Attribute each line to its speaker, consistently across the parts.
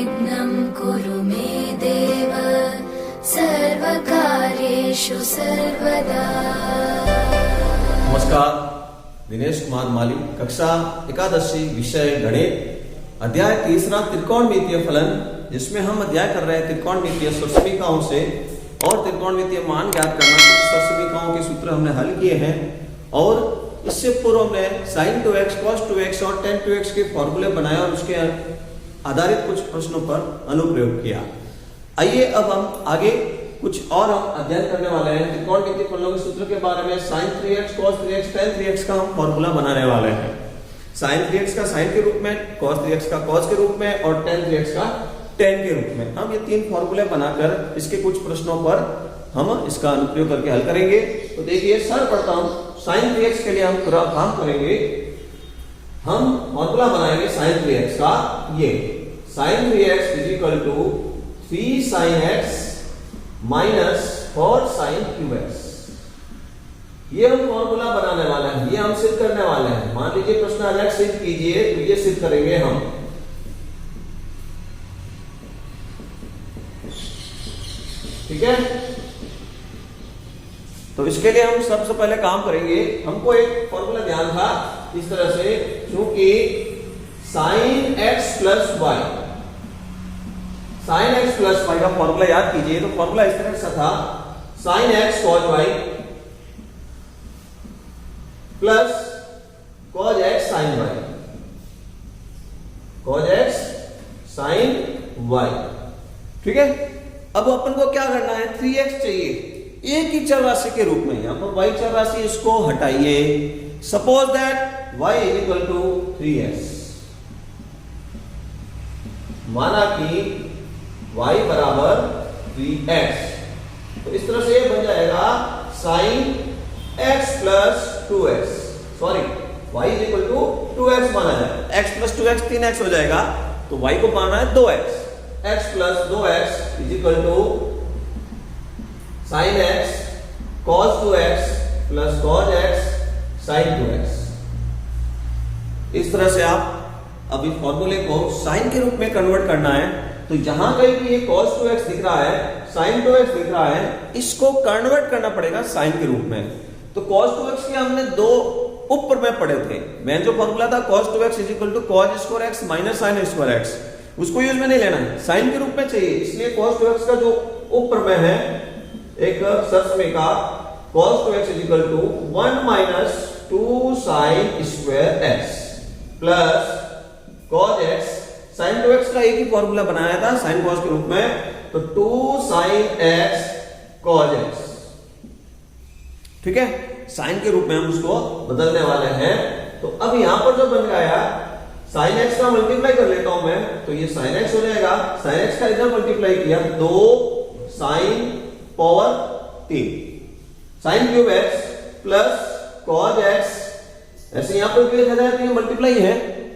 Speaker 1: निर्विघ्नं कुरु मे देव सर्वकार्येषु सर्वदा।
Speaker 2: नमस्कार, दिनेश कुमार माली, कक्षा एकादशी, विषय गणित, अध्याय तीसरा त्रिकोणमितीय फलन, जिसमें हम अध्याय कर रहे हैं त्रिकोणमितीय सरसमीकाओं से और त्रिकोणमितीय मान ज्ञात करना। कुछ सरसमीकाओं के सूत्र हमने हल किए हैं और इससे पूर्व हमने sin 2x, cos 2x और tan 2x के फॉर्मूले बनाए और उसके आधारित कुछ प्रश्नों पर अनुप्रयोग किया। आइए अब हम आगे कुछ और हम अध्ययन करने वाले हैं त्रिकोणमितीय फलनों के सूत्र के बारे में। sin 3x, cos 3x, tan 3x का हम फॉर्मूला बनाने वाले हैं। sin 3x का sin के रूप में, cos 3x का cos के रूप में और tan 3x का tan के रूप में। हम ये तीन फॉर्मूले बनाकर इसके कुछ प्रश्नों पर हम इसका अनुप्रयोग करके हल करेंगे। तो देखिए सर्वप्रथम sin 3x के लिए हम पूरा काम करेंगे। हम फॉर्मूला बनाएंगे sin 3x का। ये sin 3x is equal to 3 sin x minus 4 sin cube x। ये हम फॉर्मूला बनाने वाले हैं, ये हम सिद्ध करने वाले हैं। मान लीजिए प्रश्न आ जाए सिद्ध कीजिए, तो ये सिद्ध करेंगे हम। ठीक है, तो इसके लिए हम सबसे पहले काम करेंगे। हमको एक फॉर्मूला ध्यान था इस तरह से, क्योंकि sin x plus y, sin x plus y का फॉर्मूला याद कीजिए। तो फॉर्मूला इस तरह से था sin x cos y plus cos x sin y, cos x sin y। ठीक है, अब अपन को क्या करना है, 3x चाहिए एक ही चर राशि के रूप में। यहां पर y चर राशि, इसको हटाइए। Suppose that y is equal to 3x, माना कि y बराबर 3x। तो इस तरह से ये बन जाएगा sin x plus 2x, sorry y is equal to 2x माना जाए, x प्लस 2x 3x हो जाएगा। तो y को माना है 2x, x plus 2x is equal to sin x cos 2x plus cos x sin 2x। इस तरह से आप अब इस फॉर्मूले को sin के रूप में कन्वर्ट करना है। तो जहां कहीं भी ये cos 2x दिख रहा है, sin 2x दिख रहा है, इसको कन्वर्ट करना पड़ेगा sin के रूप में। तो cos 2x के हमने दो ऊपर में पढ़े थे। मैं जो फॉर्मूला था cos 2x is equal to cos square x minus sin square x, उसको यूज में नहीं लेना है, sin के रूप में चाहिए। इसलिए cos 2x का जो ऊपर में है एक सरसमीका cos 2x is equal to 1 minus 2 sin square x plus cos x। sin 2x का एक ही फॉर्मूला बनाया था sin cos के रूप में, तो 2 sin x cos x। ठीक है, sin के रूप में हम उसको बदलने वाले हैं। तो अब यहां पर जो बन गया sin x का मल्टीप्लाई कर लेता हूं मैं, तो ये sin x हो जाएगा। sin x का इधर मल्टीप्लाई किया 2 sin power 3 sin cube x plus cos x। ऐसे यहां पर भी लिखा जाए तो ये मल्टीप्लाई है।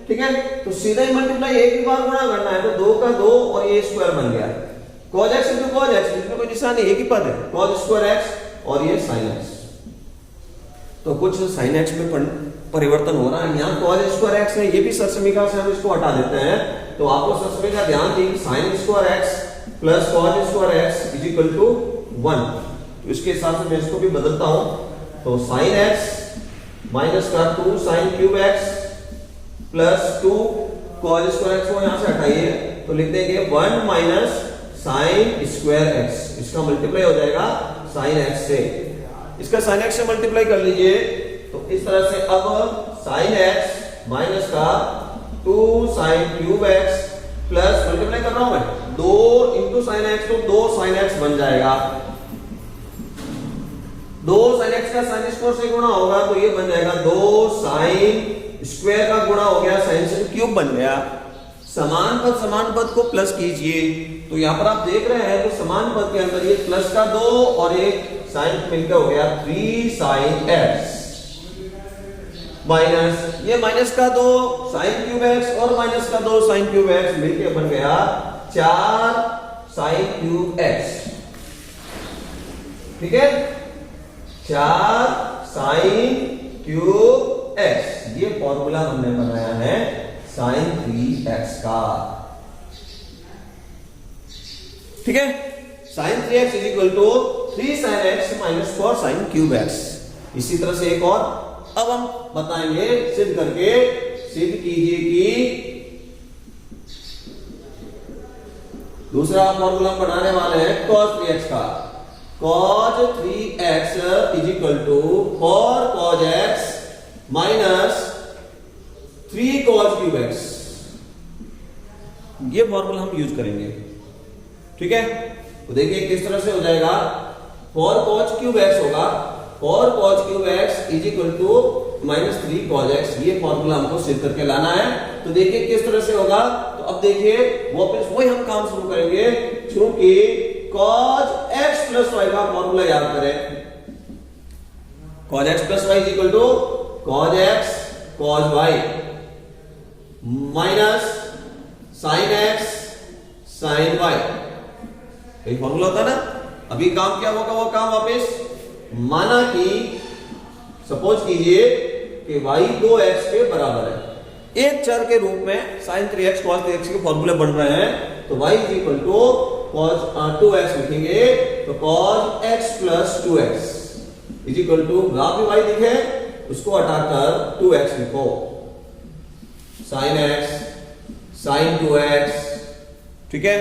Speaker 2: ठीक है, तो सीधा ही मल्टीप्लाई एक ही बार गुणा करना है, तो 2 का 2 और ये स्क्वायर बन गया cos x into cos x, इसमें कोई निशान नहीं, एक ही पद है cos स्क्वायर x और ये sin x। तो कुछ sin x में परिवर्तन हो रहा है। यहाँ cos स्क्वायर x है, ये भी सरसमीका से हम इसको हटा देते हैं। तो आपको सरसमीका ध्यान दी sin square x plus cos square x is equal to 1। तो इसके हिसाब से मैं इसको भी बदलता हूं। तो sin x माइनस का 2 sin cube x plus 2 cos square x को यहां से हटाइए, तो लिख देंगे 1 माइनस sin स्क्वायर x। इसका मल्टीप्लाई हो जाएगा sin x से, इसका sin x से मल्टीप्लाई कर लीजिए। तो इस तरह से अब sin x माइनस का 2 sin cube x plus multiply कर रहा हूं मैं 2 इंटू sin x, तो 2 sin x बन जाएगा। 2 sin x का sin स्क्वायर से गुणा होगा, तो ये बन जाएगा 2 sin स्क्वायर का गुणा हो गया sin से क्यूब बन गया। समान पद को प्लस कीजिए। तो यहां पर आप देख रहे हैं, तो समान पद के अंदर ये प्लस का 2 और एक sin मिलकर हो गया 3 sin x माइनस ये माइनस का 2 sin क्यूब x और माइनस का 2 sin क्यूब x मिलकर बन गया 4 sin क्यूब x। ठीक है, 4 sin क्यूब x, ये फॉर्मूला हमने बनाया है sin 3x का। ठीक है, sine 3x is equal to 3 sin x minus 4 sin cube x। इसी तरह से एक और अब हम बताएंगे सिद्ध करके, सिद्ध कीजिए कि दूसरा फॉर्मूला बनाने वाले हैं cos 3x का। cos 3x is equal to 4 cos x minus 3 cos cube x। ये फॉर्मूला हम यूज करेंगे, ठीक है। तो देखिए किस तरह से हो जाएगा, 4 cos क्यूब x होगा, 4 cos cube x is equal to minus 3 cos x। ये फॉर्मूला हमको सिद्ध करके लाना है। तो देखिए किस तरह से होगा। तो अब देखिए वापस वही हम काम शुरू करेंगे, क्योंकि cos x प्लस y का फॉर्मूला याद करें। cos x plus y is equal to cos x cos y minus sin x sin y। यही फॉर्मूला होता है ना। अभी काम क्या होगा, वो काम वापस माना कि सपोज कीजिए कि y 2x के बराबर है। एक चर के रूप में sin 3x cos 3x के फॉर्मूले बन रहे हैं। तो y is equal to cos 2x लिखेंगे, तो cos x plus 2x is equal to graph में y दिखे उसको हटाकर 2x लिखो, sin x sin 2x, ठीक है।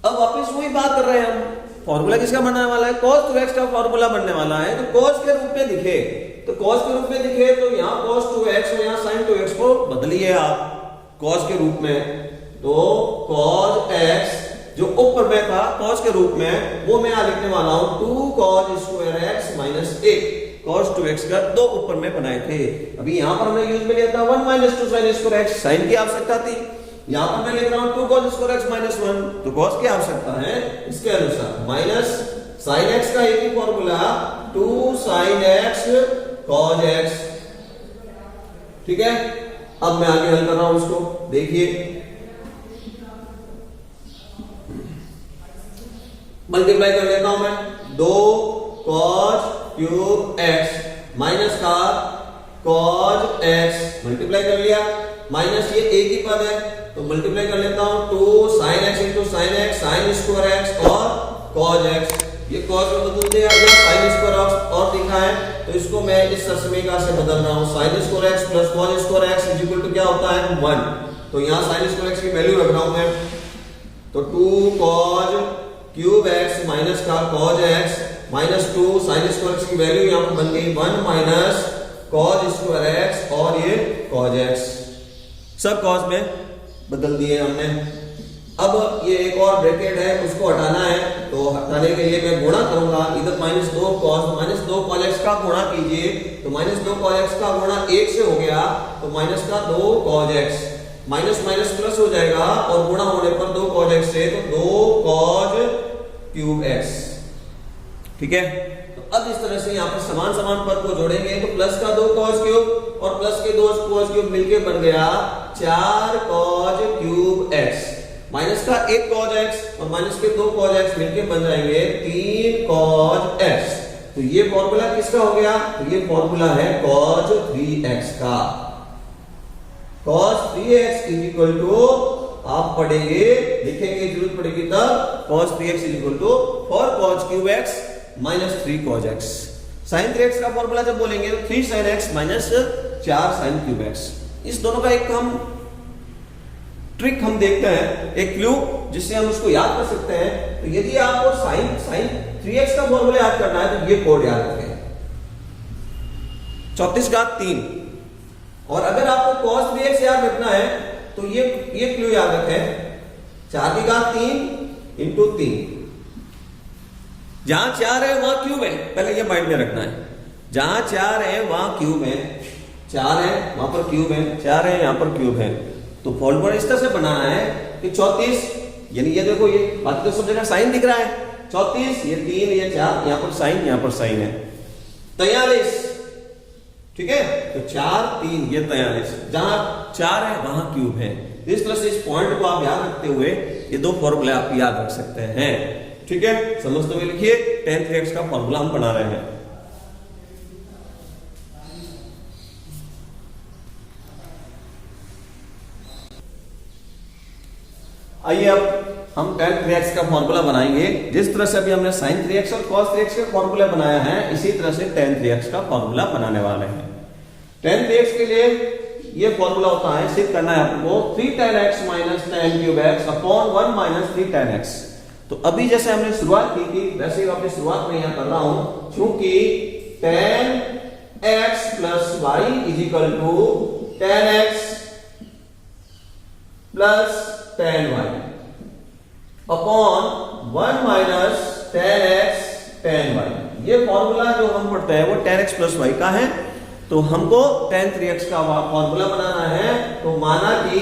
Speaker 2: अब वापस वही बात कर रहे हैं हम, फॉर्मूला किसका बनने वाला है, cos 2x का फॉर्मूला बनने वाला है। तो cos के रूप में दिखे, तो cos के रूप में दिखे तो यहां cos 2x और यहां sin 2x को बदलिए आप cos के रूप में। तो cos x जो ऊपर में था cos के रूप में, वो मैं यहां लिखने वाला हूं 2 cos square x minus 1। cos 2x का दो ऊपर में बनाए थे। अभी यहां पर हमने यूज में लिया था 1 minus 2 sin square x, sin की आवश्यकता थी। यहां पर मैं लिख रहा हूं 2 cos स्क्वायर x माइनस 1, तो cos की आवश्यकता है इसके अनुसार, माइनस sin x का एक ही formula 2 sin x cos x, ठीक है। अब मैं आगे हल कर रहा हूं उसको, देखिए मल्टीप्लाई कर लेता हूं मैं, 2 cos क्यूब x माइनस का cos x मल्टीप्लाई कर लिया, माइनस ये एक ही पद है तो मल्टीप्लाई कर लेता हूं 2 sin x into sin x sin square x और cos x। ये cos में बदल दिया, ये sin स्क्वायर x और दिखा है, तो इसको मैं इस समीकरण से बदल रहा हूं, sin square x plus cos square x is equal to क्या होता है 1। तो यहां sin स्क्वायर x की वैल्यू रख रहा हूं मैं, तो 2 cos क्यूब x माइनस का cos x minus 2 sin square x की वैल्यू यहां पर बन गई 1 माइनस cos स्क्वायर x और ये cos x, सब cos में बदल दिए हमने। अब ये एक और ब्रैकेट है उसको हटाना है, तो हटाने के लिए मैं गुणा करूंगा, इधर माइनस 2 cos x का गुणा कीजिए, तो माइनस 2 cos x का गुणा 1 से हो गया, तो माइनस का 2 cos x, minus minus plus हो जाएगा और गुणा होने पर 2 cos x से तो 2 cos क्यूब x, ठीक है। तो अब इस तरह से यहाँ पर समान समान पद को जोड़ेंगे, तो प्लस का 2 cos क्यूब और प्लस के 2 cos क्यूब मिलके बन गया 4 cos क्यूब x, माइनस का 1 cos x और माइनस के 2 cos x मिलके बन जाएंगे 3 cos x। तो ये फॉर्मूला किसका हो गया, तो ये फॉर्मूला है cos 3x का। cos 3x is equal to, आप पढ़ेंगे लिखेंगे जरूरत पड़ेगी तब, cos 3x is equal to 4 cos cube x minus 3 cos x। sin 3x का फॉर्मूला जब बोलेंगे तो 3 sin x minus 4 sin cube x। इस दोनों का एक हम ट्रिक हम देखते हैं, एक क्लू जिससे हम उसको याद कर सकते हैं। तो यदि आपको sin 3x का फॉर्मूला याद करना है तो ये कोड याद रखें, 34 घात 3। और अगर आपको cos 3x याद रखना है तो ये क्लू याद रखें, 4 की घात 3 इंटू 3, जहां 4 है वहां क्यूब है, पहले ये माइंड में रखना है, जहां 4 है वहां क्यूब है, 4 है वहां पर क्यूब है, 4 है यहां पर क्यूब है। तो फॉर्मूला इस तरह से बनाना है कि 34, यानी ये देखो ये बाकी तो सब जगह साइन दिख रहा है, 34 ये 3 ये 4, यहां पर साइन यहां पर साइन है, 43, ठीक है। तो 4 3 ये 43, जहां 4 है वहां क्यूब है। इस तरह से इस पॉइंट को आप याद रखते हुए ये दो फॉर्मूले आप याद रख सकते हैं, ठीक है। समझते हुए लिखिए, tan 3x का फॉर्मूला हम बना रहे हैं। आइए अब हम tan 3x का फॉर्मूला बनाएंगे। जिस तरह से अभी हमने sin 3x और cos 3x का फॉर्मूला बनाया है, इसी तरह से tan 3x का फॉर्मूला बनाने वाले हैं। tan 3x के लिए ये फॉर्मूला होता है, सिद्ध करना है आपको 3 tan x minus tan cube x upon 1 minus 3 tan x। तो अभी जैसे हमने शुरुआत की थी वैसे ही अपनी शुरुआत में यहां कर रहा हूं, क्योंकि tan x plus y is equal to tan x plus tan y upon 1 minus tan x tan y। ये फॉर्मूला जो हम पढ़ते हैं वो tan x plus y का है। तो हमको tan 3x का फॉर्मूला बनाना है। तो माना कि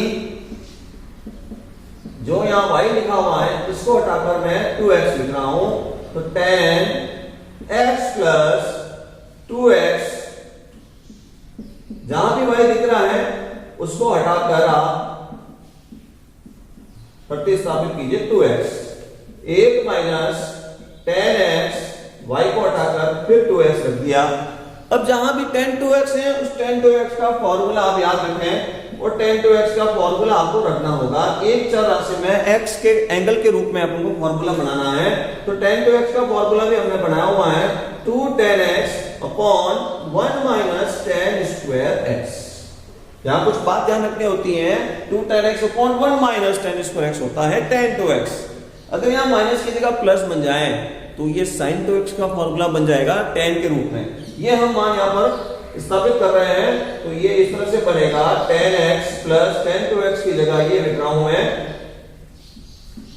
Speaker 2: जो यहां y लिखा हुआ है इसको हटाकर मैं 2x लिख रहा हूं, तो tan x plus 2x, जहां भी y दिख रहा है उसको हटाकर आप प्रतिस्थापित कीजिए 2x। 1 minus tan x, y को हटाकर फिर 2x रख दिया। अब जहां भी tan 2x है उस tan 2x का फॉर्मूला आप याद रखें, और tan 2x का फॉर्मूला आपको रखना होगा। एक चर राशि में x के एंगल के रूप में आपको फॉर्मूला बनाना है। तो tan 2x का फॉर्मूला भी हमने बनाया हुआ है 2 tan x upon 1 minus tan square x। यहां कुछ बात ध्यान रखनी होती है, 2 tan x upon 1 minus tan square x होता है tan 2x। अगर यहां माइनस की जगह प्लस बन जाए तो ये sin 2x का फॉर्मूला बन जाएगा tan के रूप में। ये हम मान यहां पर स्थापित कर रहे हैं, तो ये इस तरह से बनेगा tan x plus tan 2x की जगह ये लिख रहा हूं मैं,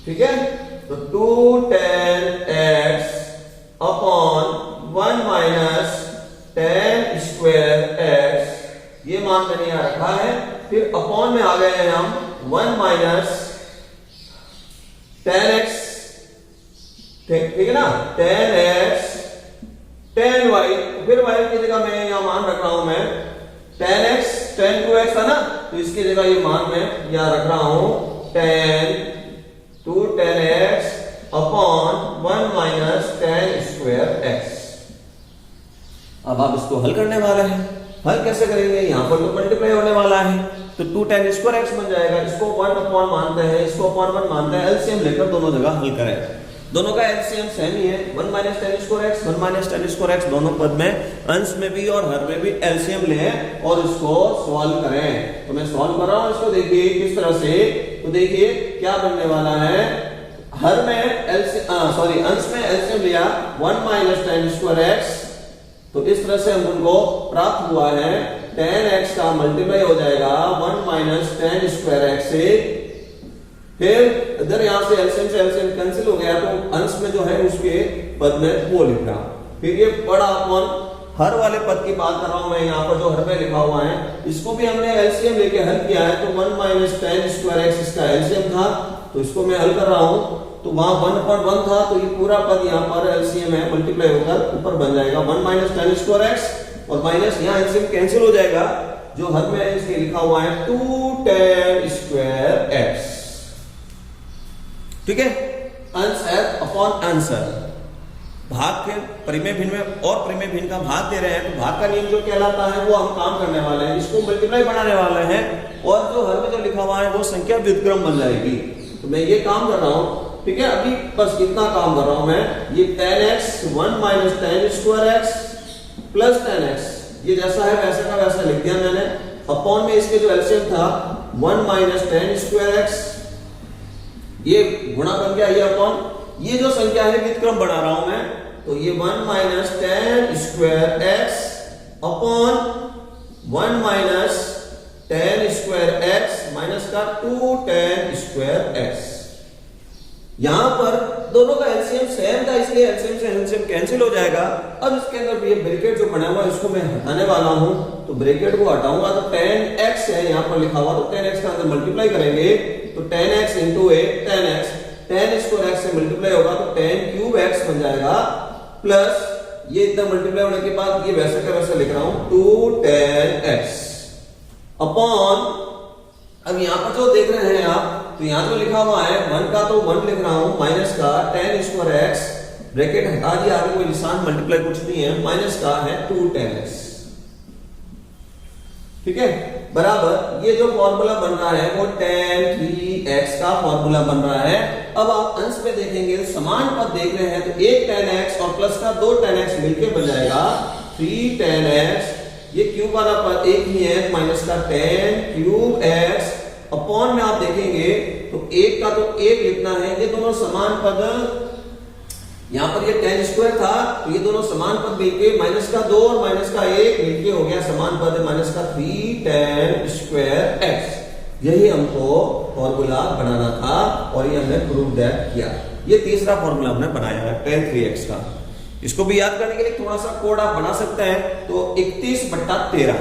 Speaker 2: ठीक है। तो 2 tan x upon 1 minus tan square x, ये मान मैंने यहां रखा है। फिर अपॉन में आ गए हैं हम 1 माइनस tan x, ठीक है ना, tan x tan y, फिर y की जगह मैं यहां मान रख रहा हूं मैं tan x tan 2x है ना, तो इसकी जगह ये मान मैं यहां रख रहा हूं tan 2 tan x upon 1 minus tan square x। अब आप इसको हल करने वाले हैं। हल कैसे करेंगे, यहां पर तो मल्टीप्लाई होने वाला है, तो 2 tan स्क्वायर x बन जाएगा। इसको 1 अपॉन मानते हैं, इसको अपॉन 1 मानते हैं, एलसीएम लेकर दोनों जगह हल करें। दोनों का एलसीएम सेम ही है, 1 minus tan square x 1 minus tan square x, दोनों पद में अंश में भी और हर में भी एलसीएम लें और इसको सॉल्व करें। तो मैं सॉल्व कर रहा हूं इसको, देखिए किस तरह से। तो देखिए क्या बनने वाला है, हर में अंश में एलसीएम लिया 1 माइनस tan स्क्वायर x, तो इस तरह से हमको प्राप्त हुआ है tan x का मल्टीप्लाई हो जाएगा 1 माइनस tan स्क्वायर x से। फिर इधर यहां से एलसीएम कैंसिल हो गया, तो अंश में जो है उसके पद में वो लिख रहा। फिर ये बड़ा अपॉन हर वाले पद की बात कर रहा हूं मैं, यहां पर जो हर में लिखा हुआ है इसको भी हमने एलसीएम लेके हल किया है। तो 1 माइनस tan स्क्वायर x इसका एलसीएम था, तो इसको मैं हल कर रहा हूं। तो वहां 1/1 था, तो ये पूरा पद यहाँ पर एलसीएम है, मल्टीप्लाई होकर ऊपर बन जाएगा 1 माइनस tan स्क्वायर x, और माइनस यहाँ एलसीएम कैंसिल हो जाएगा। जो हर में इसके लिखा हुआ है 2 tan स्क्वायर x, ठीक है। अंश है अपॉन आंसर, भाग के परिमेय भिन्न में और परिमेय भिन्न का भाग दे रहे हैं, तो भाग का नियम जो कहलाता है वो हम काम करने वाले हैं, इसको मल्टीप्लाई बनाने वाले हैं, और जो हर में जो लिखा हुआ है वो संख्या व्युत्क्रम बन जाएगी। तो मैं ये काम कर रहा हूं, ठीक है। अभी बस इतना काम कर रहा हूं मैं, ये tan x 1 minus tan square x plus tan x, ये जैसा है वैसे का वैसा लिख दिया मैंने। अपॉन में इसके जो एलसीएम था 1 माइनस tan स्क्वायर x, ये गुणा बन गया, ये अपॉन ये जो संख्या है व्युत्क्रम बना रहा हूं मैं, तो ये 1 minus tan square x upon 1 minus tan square x minus का 2 tan स्क्वायर x। यहां पर दोनों का एलसीएम सेम था, इसलिए एलसीएम से एलसीएम कैंसिल हो जाएगा। अब इसके अंदर ये ब्रैकेट जो बना हुआ है इसको मैं हटाने वाला हूं, तो ब्रैकेट को हटाऊंगा तो tan x है यहां पर लिखा हुआ, तो tan x का अंदर मल्टीप्लाई करेंगे, तो tan x into a tan x, tan square x से मल्टीप्लाई होगा तो tan क्यूब x बन जाएगा, प्लस ये इतना मल्टीप्लाई होने के बाद ये वैसे का वैसा लिख रहा हूं 2 tan x अपॉन, अब यहां पर जो देख रहे हैं आप, तो यहां जो लिखा हुआ है 1 का तो 1 लिख रहा हूं, माइनस का tan स्क्वायर x, ब्रैकेट हटा दिया, आगे कोई निशान मल्टीप्लाई कुछ नहीं है, माइनस का है 2 tan x, ठीक है। बराबर ये जो फॉर्मूला बन रहा है वो tan 3x का फॉर्मूला बन रहा है। अब आप अंश में देखेंगे समान पद देख रहे हैं तो एक tan x और प्लस का 2 tan x मिलकर बन जाएगा 3 tan x। ये क्यूब वाला पद एक ही है माइनस का tan क्यूब x अपॉन में आप देखेंगे तो एक का तो एक लिखना है, ये दोनों समान पद, यहां पर ये tan स्क्वायर था तो ये दोनों समान पद मिलके माइनस का 2 और माइनस का 1 मिलके हो गया समान पद माइनस का 3 tan स्क्वायर x। यही हमको फॉर्मूला बनाना था और ये हमने प्रूव दैट किया। ये तीसरा फॉर्मूला हमने बनाया है tan 3x का। इसको भी याद करने के लिए थोड़ा सा कोड आप बना सकते हैं तो 31/13,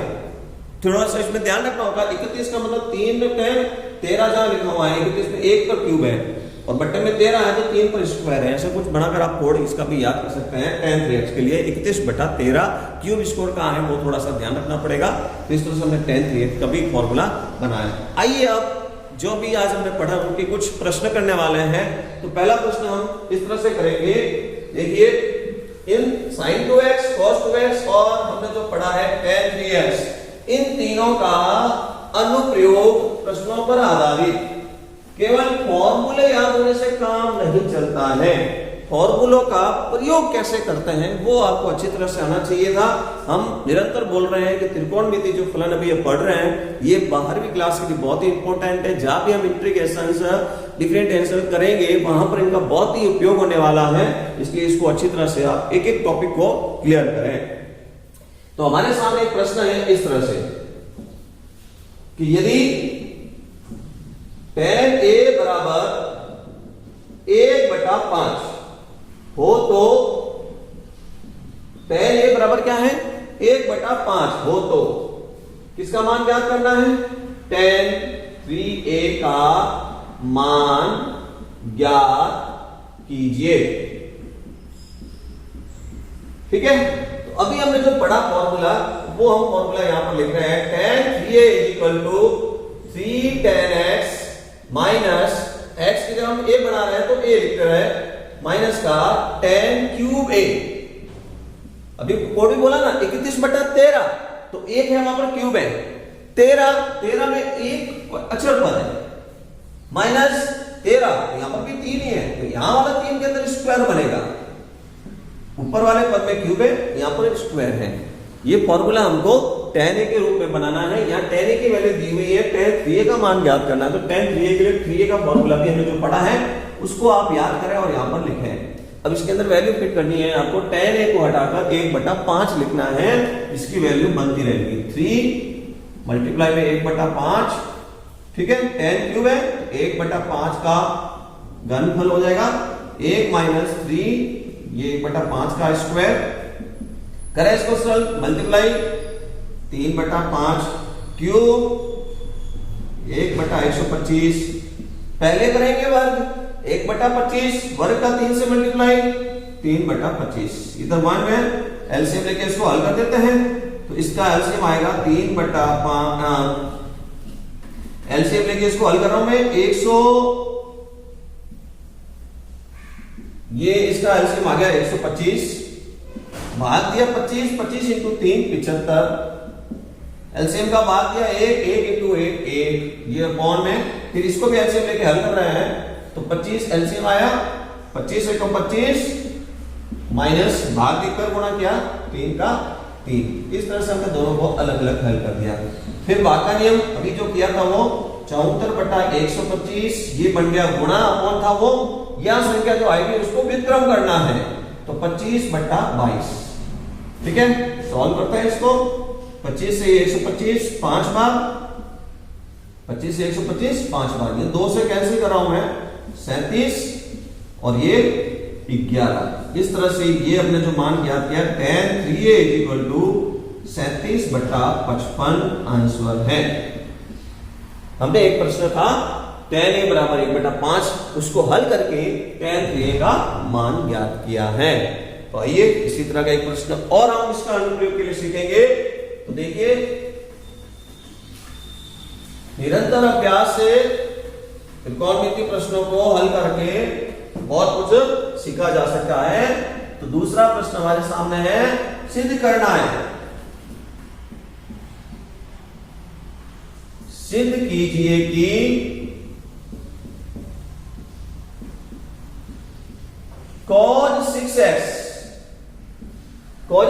Speaker 2: थोड़ा सा इसमें ध्यान रखना होगा। 31 का मतलब 3 tan 13 जहां लिखा हुआ है 31 में 1 का क्यूब है और बट्टे में 13 है तो 3 पर स्क्वायर है, ऐसा कुछ बनाकर आप कोड इसका भी याद कर सकते हैं। tan 3x के लिए 31/13 क्यूब स्क्वायर कहां है वो थोड़ा सा ध्यान रखना पड़ेगा। तो इस तरह से हमने tan 3x का भी फॉर्मूला बनाया। आइए अब जो भी आज हमने पढ़ा उनके कुछ प्रश्न करने वाले हैं। तो पहला प्रश्न हम इस तरह से करेंगे, देखिए इन sin 2x cos 2x और हमने जो पढ़ा है tan 3x, इन तीनों का अनुप्रयोग प्रश्नों पर आधारित। केवल फॉर्मूले याद होने से काम नहीं चलता है, फॉर्मूलों का प्रयोग कैसे करते हैं वो आपको अच्छी तरह से आना चाहिए था। हम निरंतर बोल रहे हैं कि त्रिकोणमिति जो फलन अभी ये पढ़ रहे हैं ये 12वीं क्लास के लिए बहुत ही इंपॉर्टेंट है। जहां भी हम इंटीग्रेशंस डिफरेंशिएशन करेंगे वहां पर इनका बहुत ही उपयोग होने वाला है, इसलिए इसको अच्छी तरह से आप एक एक टॉपिक को क्लियर करें। तो हमारे सामने एक प्रश्न है इस तरह से कि यदि tan a बराबर 1/5 हो तो tan a बराबर क्या है 1/5 हो तो किसका मान ज्ञात करना है, tan 3a का मान ज्ञात कीजिए। ठीक है, तो अभी हमने जो पढ़ा फॉर्मूला वो हम फॉर्मूला यहां पर लिख रहे हैं tan 3a = 3 tan x minus x की जगह हम a बना रहे हैं तो a लिख रहे हैं माइनस का tan क्यूब a। अभी कोड भी बोला ना 31/13 तो एक है वहां पर क्यूब है 13 में एक अक्षर पद है माइनस 13 यहां पर भी 3 ही है तो यहां वाला 3 के अंदर स्क्वायर बनेगा, ऊपर वाले पद में क्यूब है यहां पर स्क्वायर है। ये फॉर्मूला हमको tan a के रूप में बनाना है। यहाँ tan a की वैल्यू दी हुई है, tan 3a का मान ज्ञात करना है। तो tan 3a के लिए 3a का फॉर्मूला भी हमने जो पढ़ा है उसको आप याद करें और यहाँ पर लिखें। अब इसके अंदर वैल्यू फिट करनी है आपको, tan a को हटाकर 1/5 लिखना है, इसकी वैल्यू बनती रहेगी 3 मल्टीप्लाई में 1/5। ठीक है, tan क्यूब है 1/5 का घनफल हो जाएगा 1 माइनस 3 ये 1/5 का स्क्वायर करें इसको सरल मल्टीप्लाई 3/5 क्यूब 1/125 पहले करेंगे वर्ग 1/25 वर्ग का 3 से मल्टीप्लाई 3/25 इधर 1 में एलसीएम लेके इसको हल कर देते हैं तो इसका एलसीएम आएगा 3/5 एलसीएम लेके इसको हल कर रहा हूं मैं 100 ये इसका एलसीएम आ गया 125 भाग दिया 25 इंटू 3 75 एलसीएम का भाग दिया 1 इंटू 1 ये अपॉन में फिर इसको भी एलसीएम लेके हल कर रहे हैं तो 25 एलसीएम आया 25 से 25 माइनस भाग देकर गुणा किया 3 का 3। इस तरह से हमने दोनों को अलग अलग हल कर दिया। फिर भाग का नियम अभी जो किया था वो 74/125 ये बन गया गुणा अपॉन था वो यह संख्या जो आएगी उसको व्युत्क्रम करना है तो 25/22। ठीक है, सॉल्व करते हैं इसको 25 से 125 5 बार 25 से 125 5 बार ये 2 से कैंसिल कर रहा हूं मैं 37 और ये 11। इस तरह से ये हमने जो मान ज्ञात किया tan 3a = 37/55 आंसर है। हमने एक प्रश्न था tan a = 1/5 उसको हल करके tan 3a का मान ज्ञात किया है। तो आइए इसी तरह का एक प्रश्न और हम इसका अनुप्रयोग के लिए सीखेंगे। तो देखिए निरंतर अभ्यास से त्रिकोणमितीय प्रश्नों को हल करके बहुत कुछ सीखा जा सकता है। तो दूसरा प्रश्न हमारे सामने है सिद्ध करना है सिद्ध कीजिए कि cos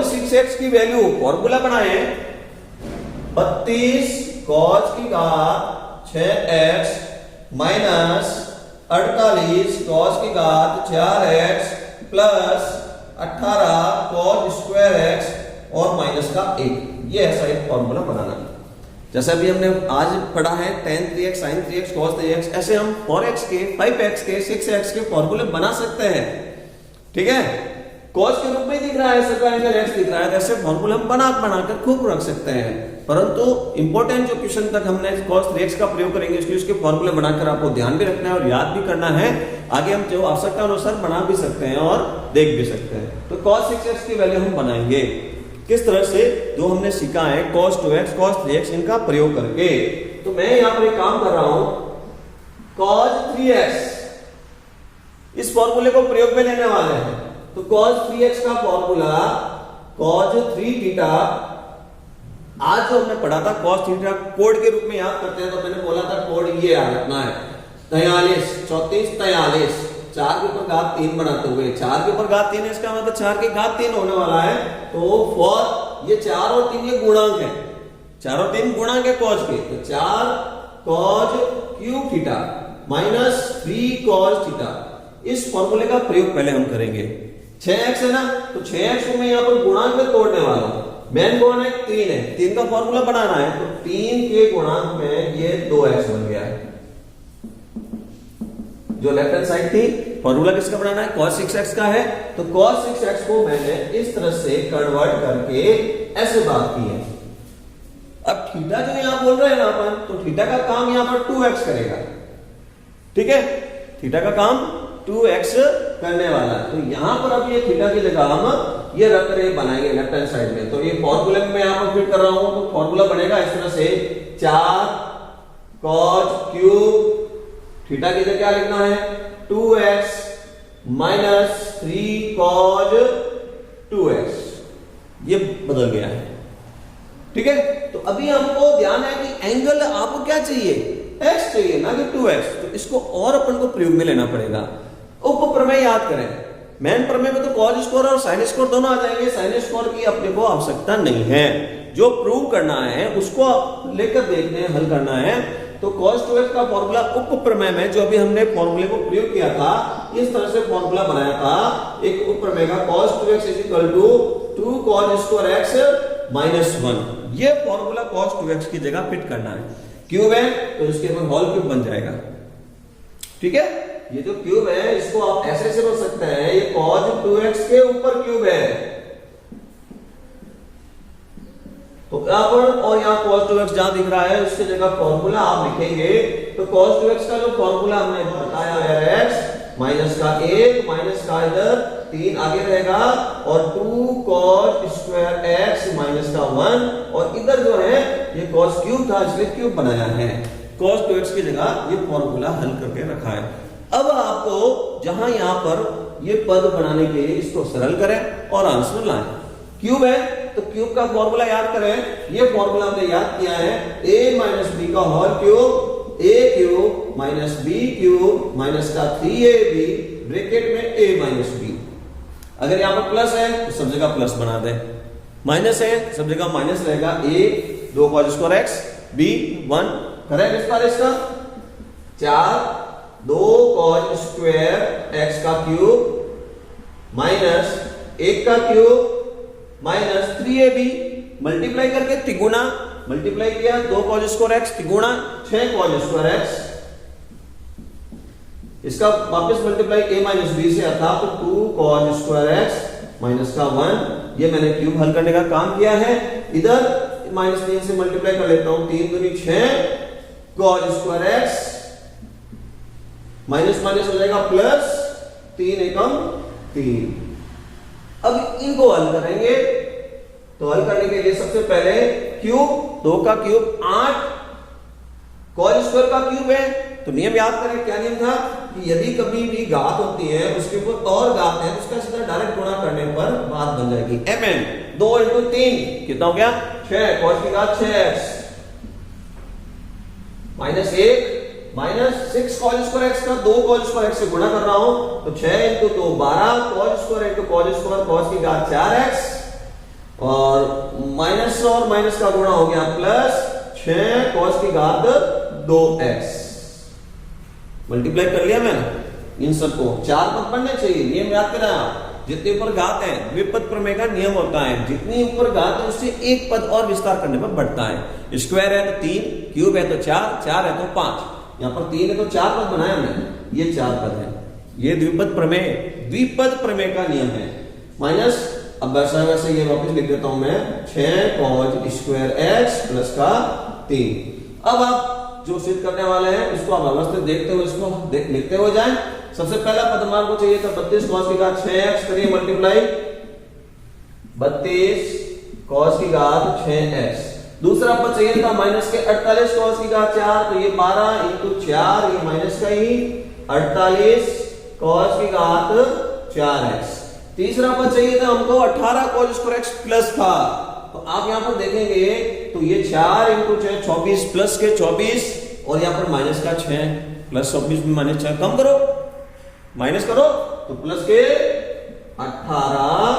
Speaker 2: 6x की वैल्यू फॉर्मूला बनाए 32 cos की घात 6x माइनस 48 cos की घात 4x plus 18 cos square x और माइनस का 1। ये ऐसा एक फॉर्मूला बनाना। जैसे अभी हमने आज पढ़ा है tan 3x sin 3x cos 3x, ऐसे हम 4x के 5x के 6x के फॉर्मूले बना सकते हैं। ठीक है, cos के रूप में दिख रहा है, इसका एंगल x दिख रहा है, ऐसे फॉर्मूले हम बनाकर खूब रख सकते हैं। परंतु इंपॉर्टेंट जो क्वेश्चन तक हमने cos 3x का प्रयोग करेंगे, इसलिए उसके फॉर्मूले बनाकर आपको ध्यान भी रखना है और याद भी करना है। आगे हम जो आवश्यकता अनुसार बना भी सकते हैं और देख भी सकते हैं। तो cos 6x की वैल्यू हम बनाएंगे किस तरह से, जो हमने सीखा है cos 2x cos 3x इनका प्रयोग करके। तो मैं यहां पर एक काम कर रहा हूं, cos 3x इस फॉर्मूले को प्रयोग में लेने वाले हैं। तो cos 3x का फॉर्मूला cos 3 थीटा, आज जो हमने पढ़ा था cos थीटा कोड के रूप में याद करते हैं, तो मैंने बोला था कोड ये याद रखना है 43 34 43, 4 के ऊपर घात 3 बनाते हुए, 4 के ऊपर घात 3 है, इसका मतलब 4 के घात 3 होने वाला है। तो फॉर ये 4 और 3 ये गुणांक है, 4 और 3 गुणांक है cos के, तो 4 cos cube theta minus 3 cos theta, इस फॉर्मूले का प्रयोग पहले हम करेंगे। 6x है ना, तो 6x को मैं यहां पर गुणांक में तोड़ने वाला हूं। मेन गुणांक 3 है, 3 का फॉर्मूला बनाना है, तो 3 के गुणांक में ये 2x बन गया है। जो लेफ्ट हैंड साइड थी, फॉर्मूला किसका बनाना है, cos 6x का है। तो cos 6x को मैंने इस तरह से कन्वर्ट करके ऐसे बात की है। अब थीटा जो यहां बोल रहे हैं ना अपन, तो थीटा का काम यहां पर 2x करेगा। ठीक है, थीटा का काम 2x करने वाला है। तो यहां पर अब ये थीटा की जगह हम ये रख कर बनाएंगे लेफ्ट हैंड साइड में। तो ये फॉर्मूले में मैं यहां पर फिट कर रहा हूं, तो फॉर्मूला बनेगा इस तरह से 4 cos क्यूब थीटा की जगह क्या लिखना है 2x माइनस 3 cos 2x, ये बदल गया है। ठीक है, तो अभी हमको ध्यान है कि एंगल आपको क्या चाहिए, x चाहिए ना कि 2x। तो इसको और अपन को प्रयोग में लेना पड़ेगा। उप प्रमेय याद करें, मेन प्रमेय में तो cos स्क्वायर और sin स्क्वायर दोनों आ जाएंगे, sin स्क्वायर की अपने को आवश्यकता नहीं है। जो प्रूव करना है उसको लेकर देखने हैं, हल करना है। तो cos 2x का फॉर्मूला उप प्रमेय में, जो अभी हमने फॉर्मूले को प्रयोग किया था, इस तरह से फॉर्मूला बनाया था एक उप प्रमेय का, cos 2x is equal to 2 cos square x minus 1। ये फॉर्मूला cos 2x की जगह फिट करना है। क्यूब है तो इसके ऊपर होल क्यूब बन जाएगा। ठीक है, ये जो क्यूब है इसको आप ऐसे समझ सकते हैं, ये cos 2x के ऊपर क्यूब है। तो यहां पर और यहां cos 2x जहां दिख रहा है उसकी जगह फॉर्मूला आप लिखेंगे। तो cos 2x का जो फॉर्मूला हमने बताया है x माइनस का 1 माइनस का इधर 3 आगे रहेगा और 2 cos स्क्वायर x माइनस का 1, और इधर जो है ये cos क्यूब था इसलिए क्यूब बनाया है। cos 2x की जगह ये फॉर्मूला हल करके रखा है। अब आपको जहां यहां पर ये पद बनाने के लिए इसको सरल करें और आंसर लाएं। क्यूब है तो क्यूब का फॉर्मूला याद करें, ये फॉर्मूला हमने याद किया है a माइनस बी का whole cube, a cube minus B cube minus का 3ab ब्रैकेट में a माइनस बी। अगर यहां पर प्लस है तो सब जगह प्लस बना दें, माइनस है सब जगह माइनस रहेगा। a 2 cos square x, b 1 करें विस्तार इसका 4 2 cos स्क्वायर x का क्यूब माइनस 1 का क्यूब माइनस 3ab मल्टीप्लाई करके तिगुना, मल्टीप्लाई किया 2 cos स्क्वायर x तिगुना 6 cos स्क्वायर x, इसका वापस मल्टीप्लाई a माइनस b से अर्थात 2 cos स्क्वायर x माइनस का 1। ये मैंने क्यूब हल करने का काम किया है। इधर माइनस 3 से मल्टीप्लाई कर लेता हूं, 3 दूनी 6 cos square x minus minus हो जाएगा प्लस 3 एकम 3। अब इनको हल करेंगे, तो हल करने के लिए सबसे पहले क्यूब 2 का क्यूब 8 cos स्क्वायर का क्यूब है। तो नियम याद करें, क्या नियम था कि यदि कभी भी घात होती है उसके ऊपर और घात है तो उसका सीधा डायरेक्ट गुणा करने पर बात बन जाएगी। mn 2 × 3 कितना हो गया 6 cos की घात 6x minus 1 minus 6 cause square x का 2 कॉज स्क्वायर एक्स से गुणा कर रहा हूं तो 6 into 2 12 cause square into cos square cause की घात 4x और माइनस और माइनस का गुणा हो गया प्लस 6 कॉज की घात 2x। मल्टीप्लाई कर लिया मैंने इन सबको, 4 पद बनने चाहिए, नियम याद करना। जितने ऊपर घात है द्विपद प्रमेय का नियम होता है, जितनी ऊपर घात है उससे एक पद और विस्तार करने पर बढ़ता है। स्क्वायर है तो 3, क्यूब है तो 4, 4 है तो 5, यहाँ पर 3 है तो 4 पद बनाया हमने, ये 4 पद है। ये द्विपद प्रमेय का नियम है। माइनस अब वैसा वैसे ये वापस लिख देता हूं मैं 6 कॉज स्क्वायर एक्स प्लस का 3। अब आप जो सिद्ध करने वाले हैं इसको आप व्यवस्थित देखते हुए इसको लिखते हुए जाएं। सबसे पहला पद हमारे को चाहिए था 32 कॉस की घात 6x, करिए मल्टीप्लाई 32 कॉस की घात 6x। दूसरा पद चाहिए था माइनस के 48 कॉस की घात 4, तो ये 12 इंटू 4, ये माइनस का ही 48 कॉस की घात 4x। तीसरा पद चाहिए था हमको 18 कॉस स्क्वायर x प्लस का, तो आप यहां पर देखेंगे तो ये 4 इंटू 6 24 प्लस के 24 और यहां पर माइनस का 6 प्लस 24 में माइनस 6 कम करो, माइनस करो तो प्लस के 18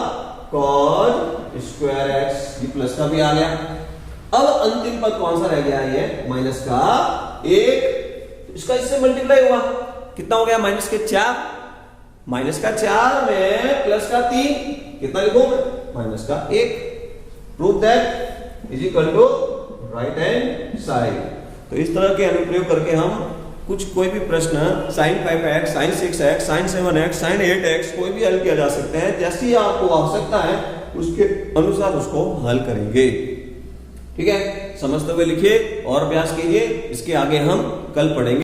Speaker 2: कॉस स्क्वायर एक्स, ये प्लस का भी आ गया। अब अंतिम पद कौन सा रह गया, ये माइनस का 1, इसका इससे मल्टीप्लाई हुआ, कितना हो गया माइनस के 4, माइनस का 4 में प्लस का 3, कितना लिखूं माइनस का 1। Prove that is equal to right hand side. तो इस तरह के अनुप्रयोग करके हम कोई भी प्रश्न sin 5x, sin 6x, sin 7x, sin 8x कोई भी हल किया जा सकते हैं, जैसी आपको आवश्यकता है उसके अनुसार उसको हल करेंगे। ठीक है, समझते हुए लिखिए और अभ्यास कीजिए, इसके आगे हम कल पढ़ेंगे।